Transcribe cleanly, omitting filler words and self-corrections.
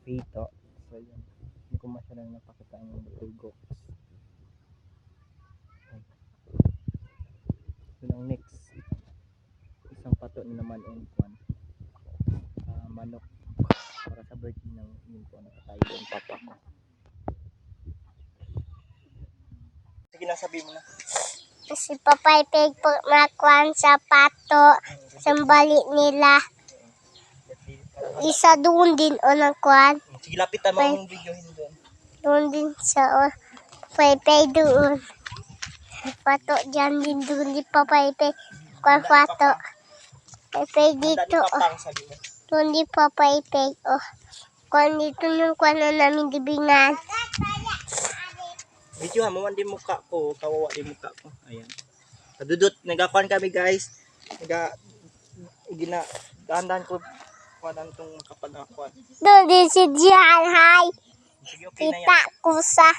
pito. So yun, hindi ko masyadong napakita ang bullgox. Yun ang next. Isang pato na naman and manok para sa birthday ng yun po nakatayo yung papa ko. Sige na, sabi mo na. Si Papay Pig po nakuhan sa pato sa balik nila. Isa doon din o nakuhan. Sige, lapitan mo ang videohin doon. Doon din sa Papay Pig doon. Pato dyan din doon di Papay Pig. Kuhan pato. Papay dito. Doon di Papay Pig. Kuhan dito yung kuhan na namin dibingan. Videohan mo di mukha ko, kawawa di mukha ko. Ayan. Kadudot, nagakuan kami guys. Dahan-dahan ko kuanan tong kapag akuan. Doon din si Jihan, hi. Sige, okay na yan. Kita ko sa